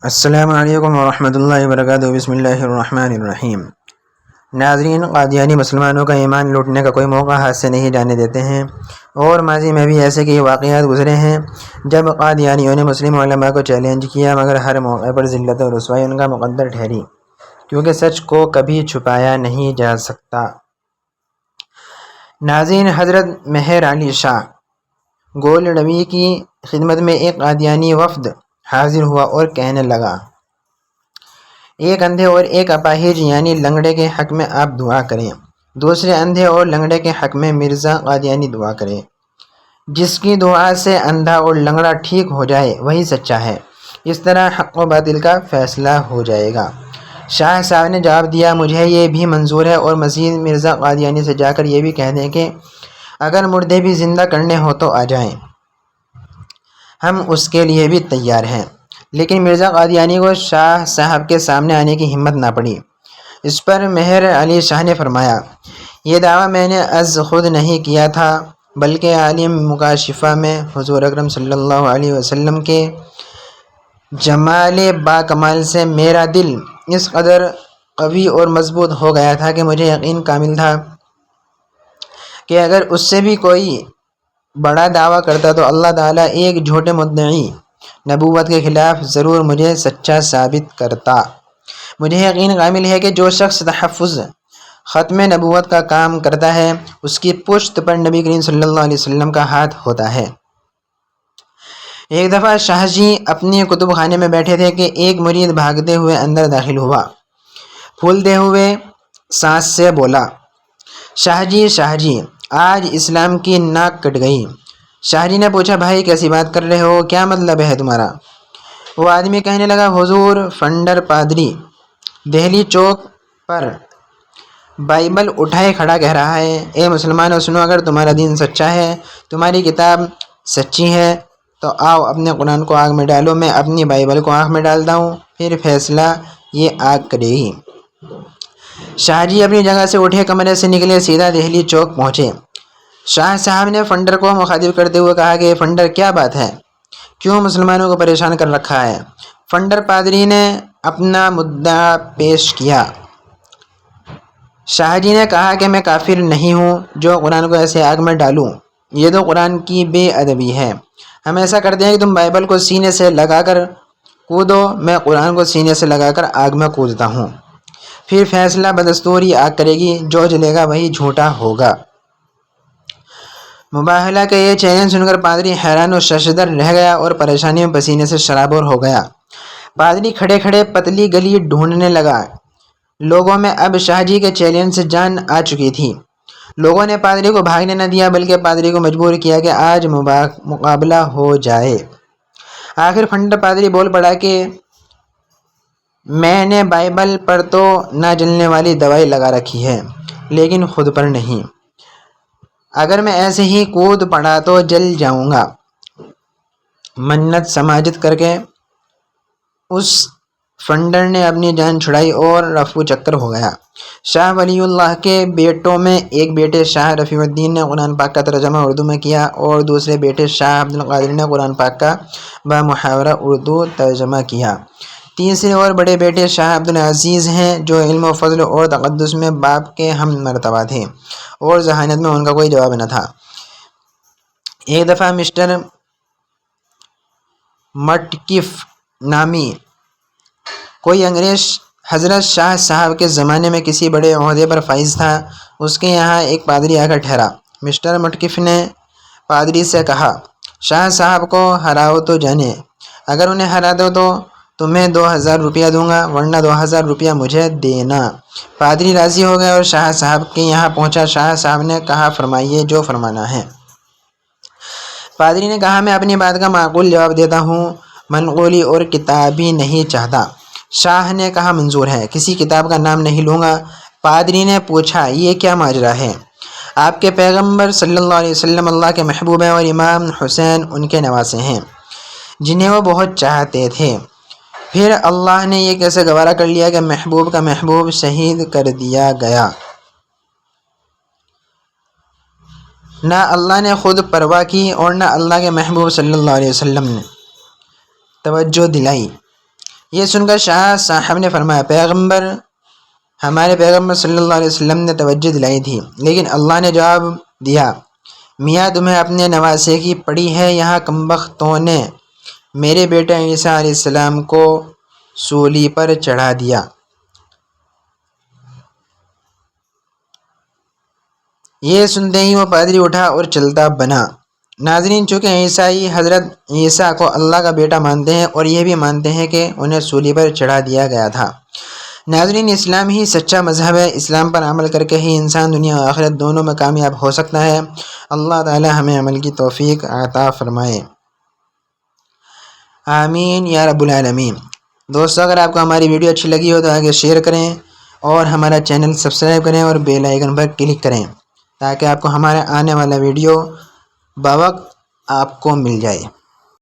السلام علیکم ورحمۃ اللہ وبرکاتہ۔ بسم اللہ الرحمن الرحیم۔ ناظرین، قادیانی مسلمانوں کا ایمان لوٹنے کا کوئی موقع ہاتھ سے نہیں جانے دیتے ہیں، اور ماضی میں بھی ایسے کئی واقعات گزرے ہیں جب قادیانیوں نے مسلم علماء کو چیلنج کیا، مگر ہر موقع پر ذلت و رسوائی ان کا مقدر ٹھہری، کیونکہ سچ کو کبھی چھپایا نہیں جا سکتا۔ ناظرین، حضرت مہر علی شاہ گولڈوی کی خدمت میں ایک قادیانی وفد حاضر ہوا اور کہنے لگا، ایک اندھے اور ایک اپاہج یعنی لنگڑے کے حق میں آپ دعا کریں، دوسرے اندھے اور لنگڑے کے حق میں مرزا قادیانی دعا کرے۔ جس کی دعا سے اندھا اور لنگڑا ٹھیک ہو جائے وہی سچا ہے، اس طرح حق و باطل کا فیصلہ ہو جائے گا۔ شاہ صاحب نے جواب دیا، مجھے یہ بھی منظور ہے، اور مزید مرزا قادیانی سے جا کر یہ بھی کہہ دیں کہ اگر مردے بھی زندہ کرنے ہو تو آ جائیں، ہم اس کے لیے بھی تیار ہیں۔ لیکن مرزا قادیانی کو شاہ صاحب کے سامنے آنے کی ہمت نہ پڑی۔ اس پر مہر علی شاہ نے فرمایا، یہ دعویٰ میں نے از خود نہیں کیا تھا، بلکہ عالم مکاشفہ میں حضور اکرم صلی اللہ علیہ وسلم کے جمال با کمال سے میرا دل اس قدر قوی اور مضبوط ہو گیا تھا کہ مجھے یقین کامل تھا کہ اگر اس سے بھی کوئی بڑا دعویٰ کرتا تو اللہ تعالیٰ ایک جھوٹے مدعی نبوت کے خلاف ضرور مجھے سچا ثابت کرتا۔ مجھے یقین کامل ہے کہ جو شخص تحفظ ختم نبوت کا کام کرتا ہے، اس کی پشت پر نبی کریم صلی اللہ علیہ وسلم کا ہاتھ ہوتا ہے۔ ایک دفعہ شاہ جی اپنے کتب خانے میں بیٹھے تھے کہ ایک مرید بھاگتے ہوئے اندر داخل ہوا، پھولتے ہوئے سانس سے بولا، شاہ جی آج اسلام کی ناک کٹ گئی۔ شاہ جی نے پوچھا، بھائی کیسی بات کر رہے ہو، کیا مطلب ہے تمہارا؟ وہ آدمی کہنے لگا، حضور فنڈر پادری دہلی چوک پر بائبل اٹھائے کھڑا کہہ رہا ہے، اے مسلمانوں سنو، اگر تمہارا دین سچا ہے، تمہاری کتاب سچی ہے تو آؤ اپنے قرآن کو آگ میں ڈالو، میں اپنی بائبل کو آگ میں ڈالتا ہوں، پھر فیصلہ یہ آگ کرے گی۔ شاہ جی اپنی جگہ سے اٹھے، کمرے سے نکلے، سیدھا دہلی چوک پہنچے۔ شاہ صاحب نے فنڈر کو مخاطب کرتے ہوئے کہا کہ فنڈر کیا بات ہے، کیوں مسلمانوں کو پریشان کر رکھا ہے؟ فنڈر پادری نے اپنا مدعا پیش کیا۔ شاہ جی نے کہا کہ میں کافر نہیں ہوں جو قرآن کو ایسے آگ میں ڈالوں، یہ تو قرآن کی بے ادبی ہے۔ ہم ایسا کرتے ہیں کہ تم بائبل کو سینے سے لگا کر کودو، میں قرآن کو سینے سے لگا کر آگ میں کودتا ہوں، پھر فیصلہ بدستور ہی آگ کرے گی، جو جلے گا وہی جھوٹا ہوگا۔ مباہلہ کا یہ چیلنج سن کر پادری حیران و ششدر رہ گیا اور پریشانی میں پسینے سے شرابور ہو گیا۔ پادری کھڑے کھڑے پتلی گلی ڈھونڈنے لگا۔ لوگوں میں اب شاہ جی کے چیلنج سے جان آ چکی تھی۔ لوگوں نے پادری کو بھاگنے نہ دیا، بلکہ پادری کو مجبور کیا کہ آج مقابلہ ہو جائے۔ آخر فنڈر پادری بول پڑا کہ میں نے بائبل پر تو نہ جلنے والی دوائی لگا رکھی ہے، لیکن خود پر نہیں، اگر میں ایسے ہی کود پڑا تو جل جاؤں گا۔ منت سماجت کر کے اس فنڈر نے اپنی جان چھڑائی اور رفو چکر ہو گیا۔ شاہ ولی اللہ کے بیٹوں میں ایک بیٹے شاہ رفیع الدین نے قرآن پاک کا ترجمہ اردو میں کیا، اور دوسرے بیٹے شاہ عبد القادر نے قرآن پاک کا بمحاورہ اردو ترجمہ کیا۔ تیسرے اور بڑے بیٹے شاہ عبد العزیز ہیں، جو علم و فضل اور تقدس میں باپ کے ہم مرتبہ تھے، اور ذہانت میں ان کا کوئی جواب نہ تھا۔ ایک دفعہ مسٹر مٹکف نامی کوئی انگریز حضرت شاہ صاحب کے زمانے میں کسی بڑے عہدے پر فائز تھا، اس کے یہاں ایک پادری آ کر ٹھہرا۔ مسٹر مٹکف نے پادری سے کہا، شاہ صاحب کو ہراؤ تو جانے، اگر انہیں ہرا دو تو تمہیں 2000 روپیہ دوں گا، ورنہ 2000 روپیہ مجھے دینا۔ پادری راضی ہو گئے اور شاہ صاحب کے یہاں پہنچا۔ شاہ صاحب نے کہا، فرمائیے جو فرمانا ہے۔ پادری نے کہا، میں اپنی بات کا معقول جواب دیتا ہوں، منقولی اور کتابی نہیں چاہتا۔ شاہ نے کہا، منظور ہے، کسی کتاب کا نام نہیں لوں گا۔ پادری نے پوچھا، یہ کیا ماجرا ہے؟ آپ کے پیغمبر صلی اللہ علیہ وسلم اللہ کے محبوب ہیں، اور امام حسین ان کے نواسے ہیں، جنہیں وہ بہت چاہتے تھے، پھر اللہ نے یہ کیسے گوارا کر لیا کہ محبوب کا محبوب شہید کر دیا گیا؟ نہ اللہ نے خود پرواہ کی اور نہ اللہ کے محبوب صلی اللہ علیہ وسلم نے توجہ دلائی۔ یہ سن کر شاہ صاحب نے فرمایا ہمارے پیغمبر صلی اللہ علیہ وسلم نے توجہ دلائی تھی، لیکن اللہ نے جواب دیا، میاں تمہیں اپنے نواسے کی پڑی ہے، یہاں کمبختوں نے میرے بیٹے عیسیٰ علیہ السلام کو سولی پر چڑھا دیا۔ یہ سنتے ہی وہ پادری اٹھا اور چلتا بنا۔ ناظرین، چونکہ عیسائی حضرت عیسیٰ کو اللہ کا بیٹا مانتے ہیں اور یہ بھی مانتے ہیں کہ انہیں سولی پر چڑھا دیا گیا تھا۔ ناظرین، اسلام ہی سچا مذہب ہے، اسلام پر عمل کر کے ہی انسان دنیا و آخرت دونوں میں کامیاب ہو سکتا ہے۔ اللہ تعالی ہمیں عمل کی توفیق عطا فرمائے، آمین یا رب العالمین۔ دوستو، اگر آپ کو ہماری ویڈیو اچھی لگی ہو تو آگے شیئر کریں اور ہمارا چینل سبسکرائب کریں اور بیل آئیکن پر کلک کریں تاکہ آپ کو ہمارا آنے والا ویڈیو بوقت آپ کو مل جائے۔